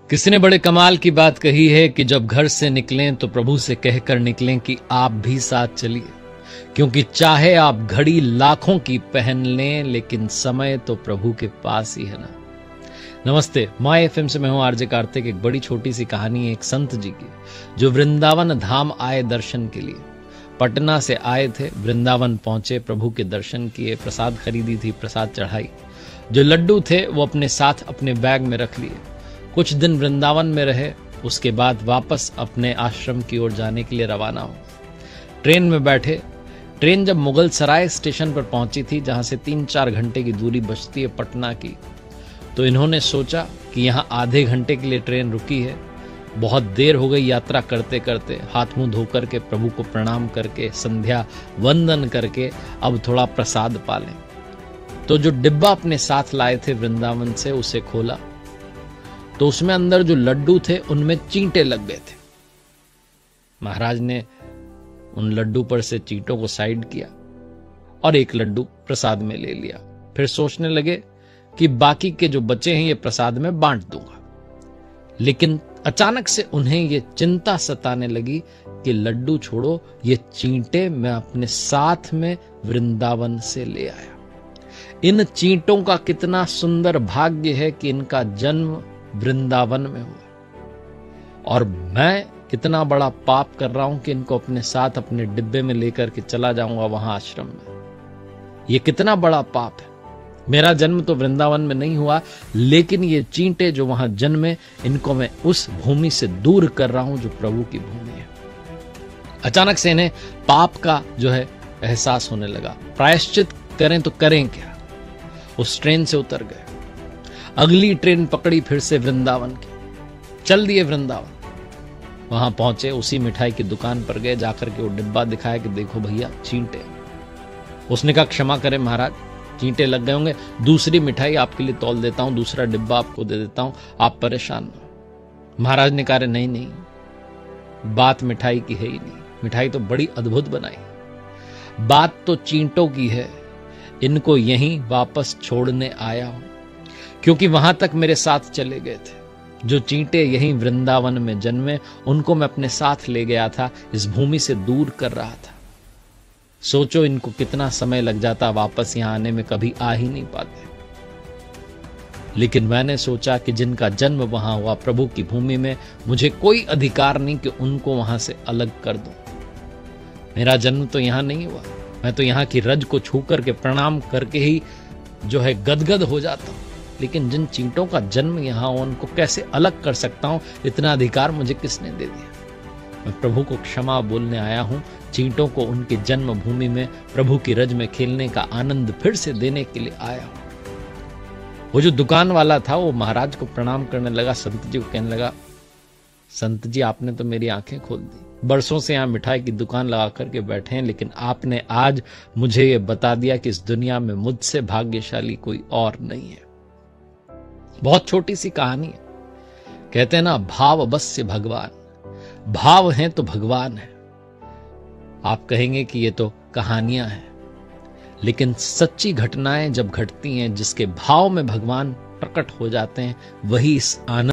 किसी ने बड़े कमाल की बात कही है कि जब घर से निकलें तो प्रभु से कहकर निकलें कि आप भी साथ चलिए, क्योंकि चाहे आप घड़ी लाखों की पहन लें लेकिन समय तो प्रभु के पास ही है ना। नमस्ते, माय एफएम से मैं हूं आरजे कार्तिक। एक बड़ी छोटी सी कहानी है एक संत जी की, जो वृंदावन धाम आए दर्शन के लिए। पटना से आए थे, वृंदावन पहुंचे, प्रभु के दर्शन किए, प्रसाद खरीदी थी, प्रसाद चढ़ाई। जो लड्डू थे वो अपने साथ अपने बैग में रख लिए। कुछ दिन वृंदावन में रहे, उसके बाद वापस अपने आश्रम की ओर जाने के लिए रवाना हो। ट्रेन में बैठे। ट्रेन जब मुगल सराय स्टेशन पर पहुंची थी, जहां से 3-4 घंटे की दूरी बचती है पटना की, तो इन्होंने सोचा कि यहां आधे घंटे के लिए ट्रेन रुकी है, बहुत देर हो गई यात्रा करते करते, हाथ मुंह धोकर के प्रभु को प्रणाम करके संध्या वंदन करके अब थोड़ा प्रसाद पालें। तो जो डिब्बा अपने साथ लाए थे वृंदावन से, उसे खोला तो उसमें अंदर जो लड्डू थे उनमें चींटे लग गए थे। महाराज ने उन लड्डू पर से चींटों को साइड किया और एक लड्डू प्रसाद में ले लिया। फिर सोचने लगे कि बाकी के जो बचे हैं ये प्रसाद में बांट दूंगा। लेकिन अचानक से उन्हें ये चिंता सताने लगी कि लड्डू छोड़ो, ये चींटे मैं अपने साथ में वृंदावन से ले आया। इन चींटों का कितना सुंदर भाग्य है कि इनका जन्म वृंदावन में हुआ, और मैं कितना बड़ा पाप कर रहा हूं कि इनको अपने साथ अपने डिब्बे में लेकर के चला जाऊंगा वहां आश्रम में। ये कितना बड़ा पाप है। मेरा जन्म तो वृंदावन में नहीं हुआ, लेकिन ये चींटे जो वहां जन्मे, इनको मैं उस भूमि से दूर कर रहा हूं जो प्रभु की भूमि है। अचानक से इन्हें पाप का जो है एहसास होने लगा। प्रायश्चित करें तो करें क्या। उस ट्रेन से उतर गए। अगली ट्रेन पकड़ी, फिर से वृंदावन की। चल दिए वृंदावन। वहां पहुंचे, उसी मिठाई की दुकान पर गए, जाकर के वो डिब्बा दिखाया कि देखो भैया चींटे। उसने कहा क्षमा करें महाराज, चींटे लग गए होंगे, दूसरी मिठाई आपके लिए तौल देता हूं, दूसरा डिब्बा आपको दे देता हूं, आप परेशान न हो। महाराज ने कहा नहीं नहीं, बात मिठाई की है ही नहीं, मिठाई तो बड़ी अद्भुत बनाई, बात तो चींटों की है। इनको यहीं वापस छोड़ने आया हूं, क्योंकि वहां तक मेरे साथ चले गए थे। जो चींटे यहीं वृंदावन में जन्मे, उनको मैं अपने साथ ले गया था, इस भूमि से दूर कर रहा था। सोचो इनको कितना समय लग जाता, वापस यहां आने में कभी आ ही नहीं पाते। लेकिन मैंने सोचा कि जिनका जन्म वहां हुआ प्रभु की भूमि में, मुझे कोई अधिकार नहीं कि उनको वहां से अलग कर दूं। मेरा जन्म तो यहां नहीं हुआ, मैं तो यहां की रज को छू करके प्रणाम करके ही जो है गदगद हो जाता हूं। लेकिन जिन चींटों का जन्म यहां हो, उनको कैसे अलग कर सकता हूं, इतना अधिकार मुझे किसने दे दिया। मैं प्रभु को क्षमा बोलने आया हूं, चींटों को उनकी जन्म भूमि में प्रभु की रज में खेलने का आनंद फिर से देने के लिए आया हूं। वो जो दुकान वाला था, वो महाराज को प्रणाम करने लगा, संत जी को कहने लगा, संत जी आपने तो मेरी आंखें खोल दी। बरसों से यहां मिठाई की दुकान लगा करके बैठे हैं, लेकिन आपने आज मुझे ये बता दिया कि इस दुनिया में मुझसे भाग्यशाली कोई और नहीं है। बहुत छोटी सी कहानी है। कहते हैं ना, भाव बस्य भगवान, भाव हैं तो भगवान है। आप कहेंगे कि ये तो कहानियां हैं, लेकिन सच्ची घटनाएं जब घटती हैं, जिसके भाव में भगवान प्रकट हो जाते हैं, वही इस आनंद